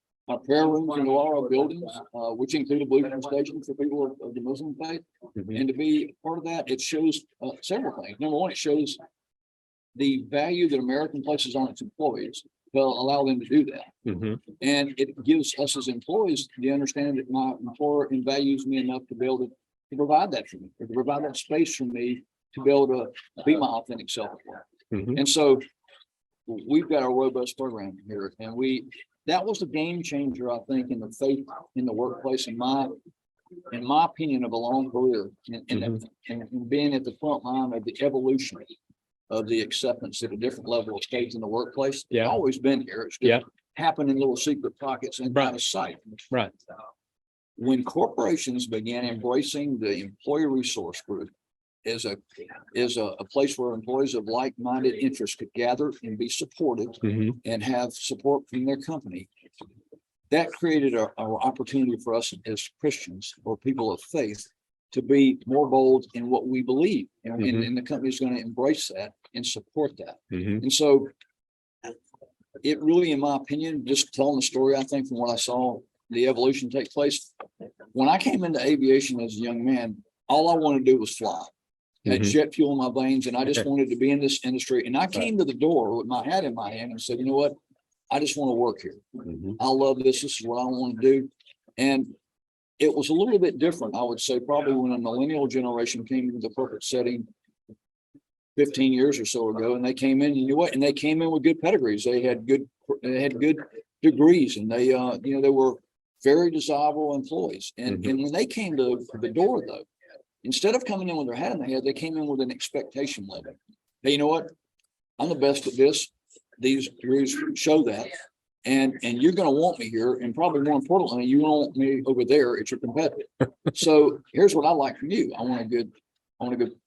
Speaker 2: prayer rooms into all our buildings, which include a Lutheran station for people of the Muslim faith.
Speaker 3: Mhm.
Speaker 2: And to be part of that, it shows several things. Number one, it shows the value that American places on its employees to allow them to do that.
Speaker 3: Mhm.
Speaker 2: And it gives us as employees the understanding that my employer values me enough to be able to provide that for me, or to provide that space for me to be able to be my authentic self at work.
Speaker 3: Mhm.
Speaker 2: And so we've got a robust program here, and that was a game changer, I think, in the faith in the workplace, in my opinion, of a long career, and being at the front line of the evolution of the acceptance at a different level of stage in the workplace.
Speaker 3: Yeah.
Speaker 2: It's always been here. It's just happened in little secret pockets and out of sight.
Speaker 3: Right.
Speaker 2: When corporations began embracing the employee resource group a place where employees of like-minded interests could gather and be supported and have support from their company. That created an opportunity for us as Christians or people of faith to be more bold in what we believe. And the company is going to embrace that and support that. And so it really, in my opinion, just telling the story, I think from what I saw, the evolution take place. When I came into aviation as a young man, all I wanted to do was fly. I had jet fuel in my veins, and I just wanted to be in this industry. And I came to the door with my hat in my hand and said, you know what? I just want to work here. I love this. This is what I want to do. And it was a little bit different, I would say, probably when a millennial generation came into the corporate setting 15 years or so ago, and they came in, you know what? And they came in with good pedigrees. They had good degrees, and they were very desirable employees. And when they came to the door, though, instead of coming in with their hat in their head, they came in with an expectation level. Hey, you know what? I'm the best at this. These degrees show that. And you're going to want me here. And probably more importantly, you want me over there at your competitor. So here's what I like from you. I want a good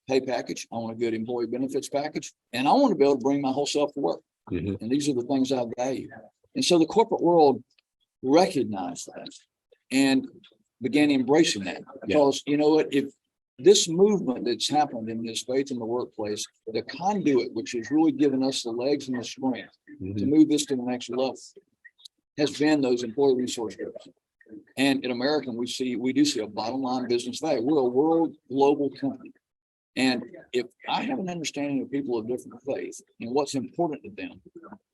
Speaker 2: pay package. I want a good employee benefits package. And I want to be able to bring my whole self to work. And these are the things I value. And so the corporate world recognized that and began embracing that. Because you know what, if this movement that's happened in this faith in the workplace, the conduit, which has really given us the legs and the strength to move this to the next level, has been those employee resource groups. And in American, we do see a bottom line business value. We're a world global company. And if I have an understanding of people of different faith and what's important to them,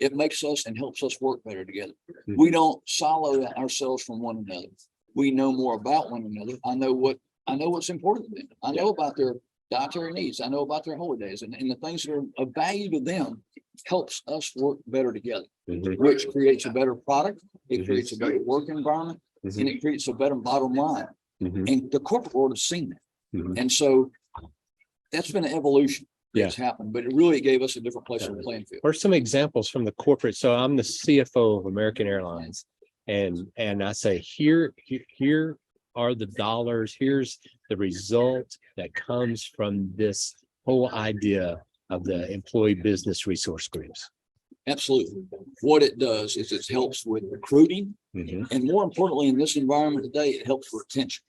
Speaker 2: it makes us and helps us work better together. We don't silo ourselves from one another. We know more about one another. I know what's important to them. I know about their dietary needs. I know about their holidays, and the things that are of value to them helps us work better together, which creates a better product. It creates a better work environment, and it creates a better bottom line. And the corporate world has seen that. And so that's been an evolution that's happened, but it really gave us a different place on the playing field.
Speaker 3: What are some examples from the corporate? So I'm the CFO of American Airlines, and I say, here are the dollars. Here's the result that comes from this whole idea of the employee business resource groups.
Speaker 2: Absolutely. What it does is it helps with recruiting, and more importantly, in this environment today, it helps with retention.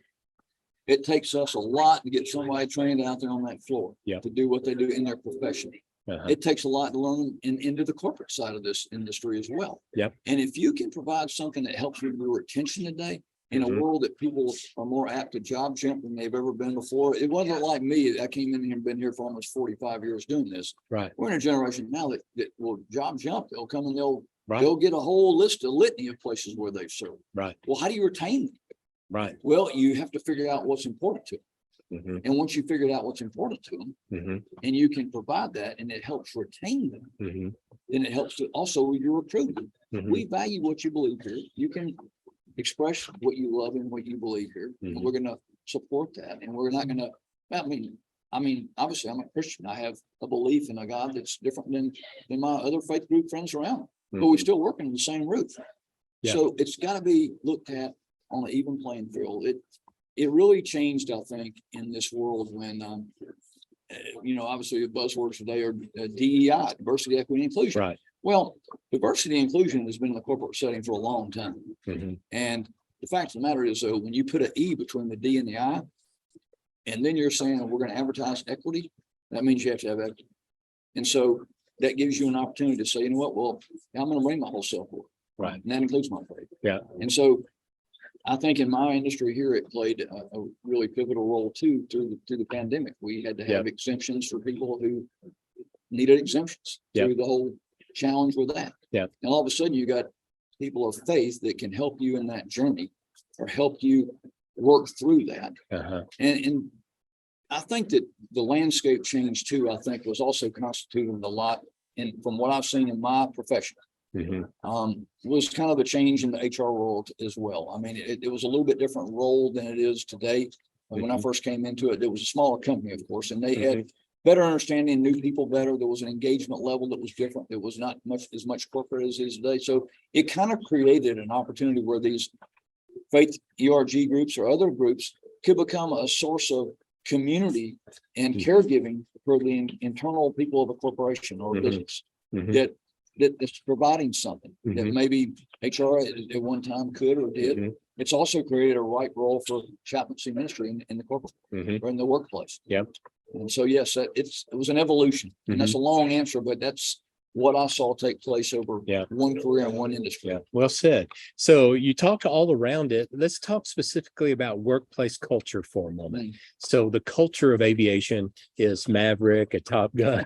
Speaker 2: It takes us a lot to get somebody trained out there on that floor to do what they do in their profession. It takes a lot to learn into the corporate side of this industry as well. And if you can provide something that helps with your retention today, in a world that people are more apt to job jump than they've ever been before. It wasn't like me. I came in here and been here for almost 45 years doing this. We're in a generation now that will job jump. They'll come and they'll get a whole litany of places where they've served. Well, how do you retain them? Well, you have to figure out what's important to them. And once you figured out what's important to them, and you can provide that, and it helps retain them, then it helps to also with your recruiting. We value what you believe here. You can express what you love and what you believe here, and we're going to support that. And we're not going to. I mean, obviously, I'm a Christian. I have a belief in a God that's different than my other faith group friends around, but we still work in the same roof. So it's got to be looked at on an even playing field. It really changed, I think, in this world when, obviously the buzzwords today are DEI, diversity, equity, and inclusion. Well, diversity and inclusion has been in the corporate setting for a long time. And the fact of the matter is, though, when you put an E between the D and the I, and then you're saying we're going to advertise equity, that means you have to have equity. And so that gives you an opportunity to say, you know what, well, I'm going to bring my whole self forward. And that includes my faith. And so I think in my industry here, it played a really pivotal role too through the pandemic. We had to have exemptions for people who needed exemptions through the whole challenge with that. And all of a sudden you got people of faith that can help you in that journey or help you work through that. And I think that the landscape change too, I think was also constituted a lot, and from what I've seen in my profession, was kind of a change in the HR world as well. I mean, it was a little bit different role than it is today. When I first came into it, it was a smaller company, of course, and they had better understanding, knew people better. There was an engagement level that was different. It was not as much corporate as it is today. So it kind of created an opportunity where these faith ERG groups or other groups could become a source of community and
Speaker 3: Mhm.
Speaker 2: caregiving for the internal people of a corporation or
Speaker 3: Mhm.
Speaker 2: business
Speaker 3: Mhm.
Speaker 2: that's providing something that
Speaker 3: Mhm.
Speaker 2: maybe HR at one time could or did.
Speaker 3: Mhm.
Speaker 2: It's also created a right role for chaplaincy ministry in the corporate
Speaker 3: Mhm.
Speaker 2: or in the workplace.
Speaker 3: Yep.
Speaker 2: And so, yes, it was an evolution, and that's a long answer, but that's what I saw take place over
Speaker 3: Yeah.
Speaker 2: one career and one industry.
Speaker 3: Yeah, well said. So you talked all around it. Let's talk specifically about workplace culture for a moment.
Speaker 2: Mm.
Speaker 3: So the culture of aviation is Maverick, a Top Gun,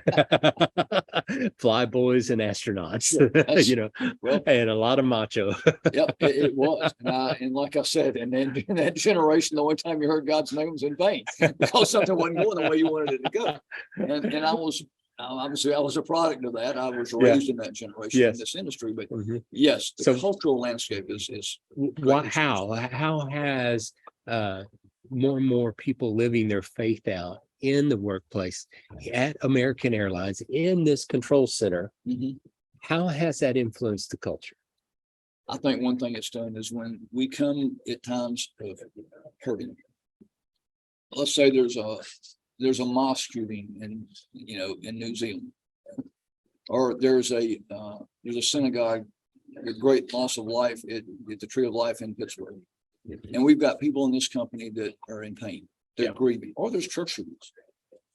Speaker 3: flyboys and astronauts,
Speaker 2: That's-
Speaker 3: you know,
Speaker 2: well,
Speaker 3: and a lot of macho.
Speaker 2: Yep, it was. And like I said, and then in that generation, the only time you heard God's name was in vain because something wasn't going the way you wanted it to go. And I was obviously I was a product of that. I was raised in that generation in
Speaker 3: Yes.
Speaker 2: this industry. But
Speaker 3: Mhm.
Speaker 2: yes, the
Speaker 3: So-
Speaker 2: cultural landscape is
Speaker 3: What, how has more and more people living their faith out in the workplace at American Airlines in this control center?
Speaker 2: Mhm.
Speaker 3: How has that influenced the culture?
Speaker 2: I think one thing it's done is when we come at times of hurting. Let's say there's a mosque shooting in New Zealand, or there's a synagogue with great loss of life at the Tree of Life in Pittsburgh, and we've got people in this company that are in pain, they're
Speaker 3: Yeah.
Speaker 2: grieving, or there's church shootings,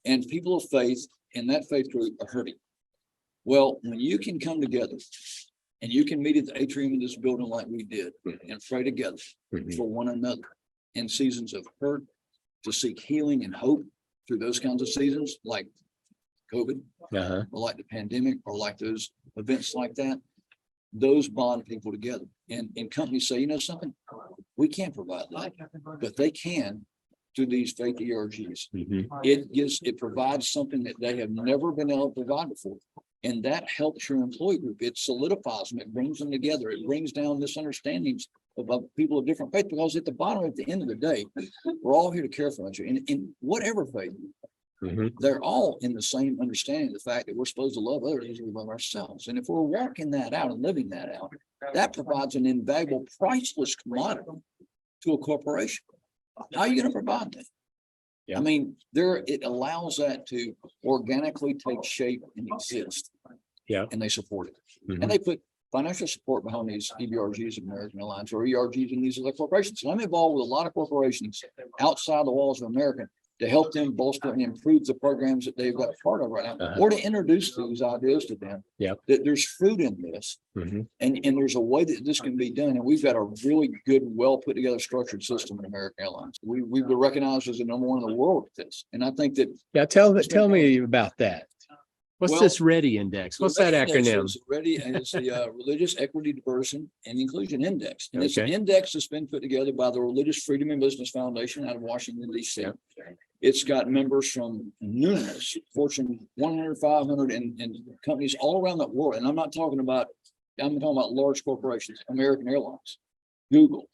Speaker 2: and people of faith in that faith group are hurting. Well, when you can come together and you can meet at the atrium of this building like we did and pray together
Speaker 3: Mhm.
Speaker 2: for one another in seasons of hurt, to seek healing and hope through those kinds of seasons like COVID
Speaker 3: Uh-huh.
Speaker 2: or like the pandemic or like those events like that, those bond people together. And companies say, you know something, we can't provide that, but they can through these fake ERGs.
Speaker 3: Mhm.
Speaker 2: It provides something that they have never been able to provide before. And that helps your employee group. It solidifies them. It brings them together. It brings down misunderstandings about people of different faith, because at the bottom, at the end of the day, we're all here to care for each other. And in whatever faith,
Speaker 3: Mhm.
Speaker 2: they're all in the same understanding of the fact that we're supposed to love others as we love ourselves. And if we're walking that out and living that out, that provides an invaluable, priceless commodity to a corporation. How are you going to provide that?
Speaker 3: Yeah.
Speaker 2: I mean, it allows that to organically take shape and exist.
Speaker 3: Yeah.
Speaker 2: And they support it.
Speaker 3: Mhm.
Speaker 2: And they put financial support behind these EBRGs of American Airlines or ERGs in these other corporations. And I'm involved with a lot of corporations outside the walls of America to help them bolster and improve the programs that they've got a part of right now,
Speaker 3: Uh-huh.
Speaker 2: or to introduce these ideas to them.
Speaker 3: Yep.
Speaker 2: That there's fruit in this,
Speaker 3: Mhm.
Speaker 2: and there's a way that this can be done. And we've got a really good, well put together structured system in American Airlines. We've been recognized as the number one in the world with this. And I think that
Speaker 3: Yeah, tell me about that. What's
Speaker 2: Well,
Speaker 3: this READY index? What's that acronym?
Speaker 2: Ready, and it's the Religious Equity, Diversity, and Inclusion Index. And it's an
Speaker 3: Okay.
Speaker 2: index that's been put together by the Religious Freedom and Business Foundation out of Washington, D.C.
Speaker 3: Yeah.
Speaker 2: It's got members from numerous Fortune 100, 500, and companies all around the world. And I'm talking about large corporations, American Airlines, Google,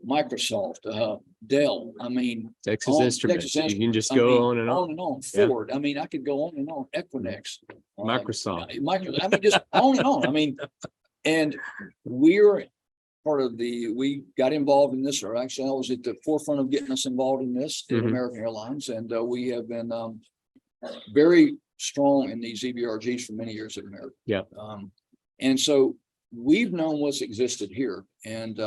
Speaker 2: Microsoft, Dell. I mean,
Speaker 3: Texas
Speaker 2: all-
Speaker 3: Instruments.
Speaker 2: Texas
Speaker 3: You
Speaker 2: Instruments.
Speaker 3: can just
Speaker 2: I
Speaker 3: go
Speaker 2: mean,
Speaker 3: on and on.
Speaker 2: on and on.
Speaker 3: Yeah.
Speaker 2: Ford. I mean, I could go on and on. Equinix.
Speaker 3: Microsoft.
Speaker 2: I mean, just on and on. I mean, and we're part of we got involved in this, or actually I was at the forefront of getting us involved in this at
Speaker 3: Mhm.
Speaker 2: American Airlines. And we have been very strong in these EBRGs for many years at American.
Speaker 3: Yeah.
Speaker 2: And so we've known what's existed here and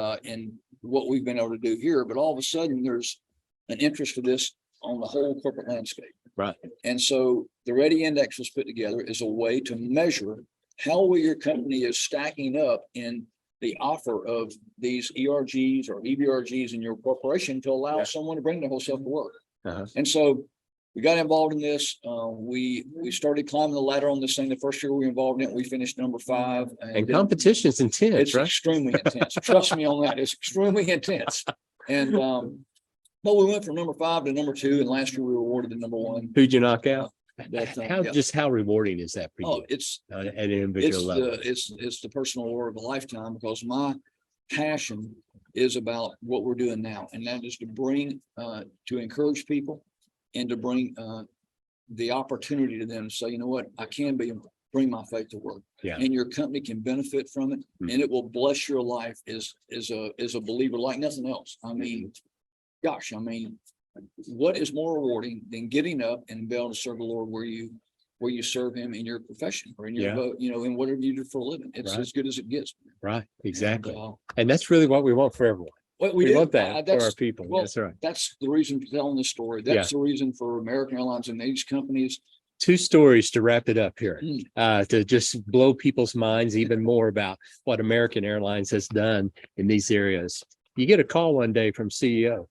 Speaker 2: what we've been able to do here, but all of a sudden there's an interest for this on the whole corporate landscape.
Speaker 3: Right.
Speaker 2: And so the Ready Index was put together as a way to measure how well your company is stacking up in the offer of these ERGs or EBRGs in your corporation to allow
Speaker 3: Yeah.
Speaker 2: someone to bring their whole self to work.
Speaker 3: Uh-huh.
Speaker 2: And so we got involved in this. We started climbing the ladder on this thing. The first year we were involved in it, we finished number 5.
Speaker 3: And
Speaker 2: then
Speaker 3: competition's intense,
Speaker 2: it's
Speaker 3: right?
Speaker 2: extremely intense. Trust me on that. It's extremely intense. And but we went from number 5 to number 2, and last year we were awarded the number 1.
Speaker 3: Who'd you knock out?
Speaker 2: That, yeah.
Speaker 3: How rewarding is that for
Speaker 2: Oh,
Speaker 3: you
Speaker 2: it's
Speaker 3: at an individual level?
Speaker 2: it's the personal award of a lifetime, because my passion is about what we're doing now, and that is to bring to encourage people and to bring the opportunity to them to say, you know what, I can bring my faith to work.
Speaker 3: Yeah.
Speaker 2: And your company can benefit from it,
Speaker 3: Mhm.
Speaker 2: and it will bless your life as a believer like nothing else. I mean, gosh, I mean, what is more rewarding than getting up and being able to serve the Lord where you serve him in your profession or in your
Speaker 3: Yeah.
Speaker 2: vote, in whatever you do for a living. It's
Speaker 3: Right.
Speaker 2: as good as it gets.
Speaker 3: Right. Exactly.
Speaker 2: And,
Speaker 3: And that's really what we want for everyone.
Speaker 2: what
Speaker 3: We
Speaker 2: do,
Speaker 3: want that for our
Speaker 2: that's,
Speaker 3: people.
Speaker 2: well,
Speaker 3: That's right.
Speaker 2: that's the reason for telling this story. That's the reason for American Airlines and these companies.
Speaker 3: Two stories to wrap it up here,
Speaker 2: Mm.
Speaker 3: to just blow people's minds even more about what American Airlines has done in these areas. You get a call one day from CEO.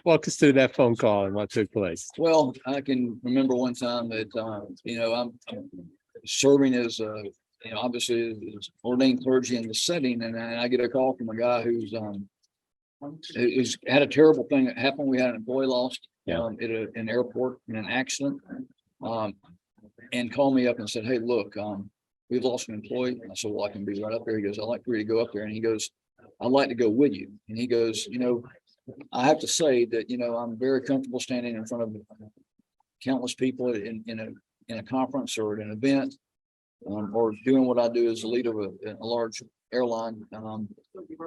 Speaker 3: Walk us through that phone call and what took place.
Speaker 2: Well, I can remember one time that, I'm serving as, obviously as ordained clergy in the setting, and I get a call from a guy who's had a terrible thing that happened. We had an employee lost at an airport in an accident, and called me up and said, "Hey, look, we've lost an employee." I said, "Well, I can be right up there." He goes, "I'd like for you to go up there." And he goes, "I'd like to go with you." And he goes, "I have to say that, I'm very comfortable standing in front of countless people in a conference or at an event, or doing what I do as a leader of a large airline.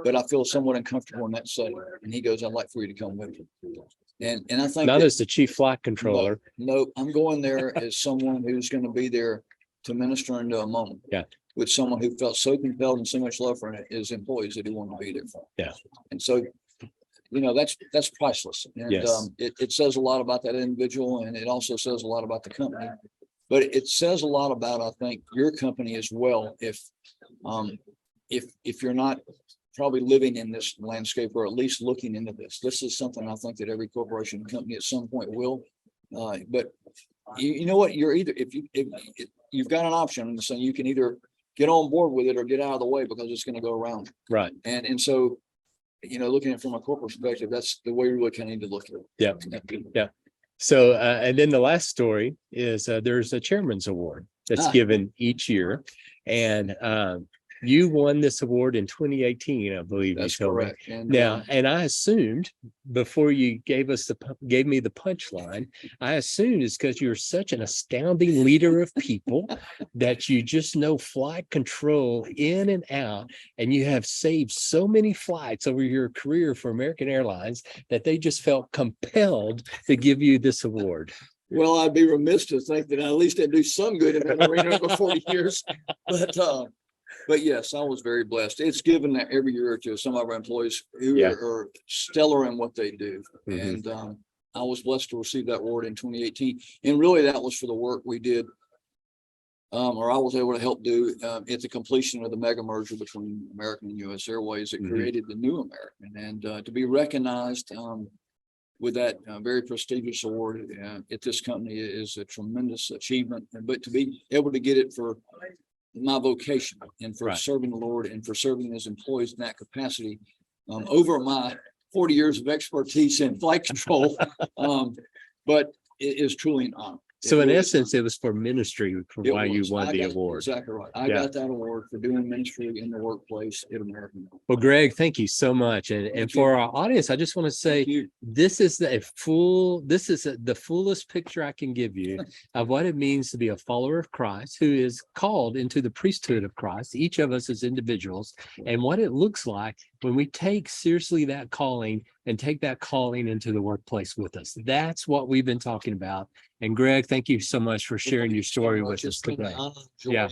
Speaker 2: But I feel somewhat uncomfortable in that setting." And he goes, "I'd like for you to come with me." And I think
Speaker 3: Not as the chief flight controller.
Speaker 2: no, I'm going there as someone who's going to be there to minister into a moment.
Speaker 3: Yeah.
Speaker 2: With someone who felt so compelled and so much love for his employees that he wanted to be there for.
Speaker 3: Yeah.
Speaker 2: And so, that's priceless. And
Speaker 3: Yes.
Speaker 2: It says a lot about that individual, and it also says a lot about the company. But it says a lot about, I think, your company as well. If you're not probably living in this landscape, or at least looking into this is something I think that every corporation and company at some point will. But you know what? You're either, if you've got an option, so you can either get on board with it or get out of the way, because it's going to go around.
Speaker 3: Right.
Speaker 2: And so, looking at it from a corporate perspective, that's the way we really kind of need to look at it.
Speaker 3: Yeah. Yeah. So, and then the last story is there's a chairman's award that's given each year. And you won this award in 2018, I believe.
Speaker 2: That's
Speaker 3: you told me.
Speaker 2: correct. And
Speaker 3: Now, and I assumed before you gave me the punchline, I assumed it's because you're such an astounding leader of people that you just know flight control in and out, and you have saved so many flights over your career for American Airlines that they just felt compelled to give you this award.
Speaker 2: well, I'd be remiss to think that at least I do some good in that arena for 40 years. But yes, I was very blessed. It's given that every year to some of our employees who are stellar in what they do.
Speaker 3: Mm-hmm.
Speaker 2: And I was blessed to receive that award in 2018. And really that was for the work we did, or I was able to help do at the completion of the mega merger between American and US Airways that created the new American. And to be recognized with that very prestigious award at this company is a tremendous achievement. But to be able to get it for my vocation and for serving the Lord and for serving his employees in that capacity, over my 40 years of expertise in flight control, but it is truly an honor.
Speaker 3: So in essence, it was for ministry for why you won the award.
Speaker 2: Exactly right. I got that award for doing ministry in the workplace at American.
Speaker 3: Well, Greg, thank you so much. And for our audience, I just want to say this is the fullest picture I can give you of what it means to be a follower of Christ who is called into the priesthood of Christ, each of us as individuals, and what it looks like when we take seriously that calling and take that calling into the workplace with us. That's what we've been talking about. And Greg, thank you so much for sharing your story with us today.
Speaker 2: Yeah.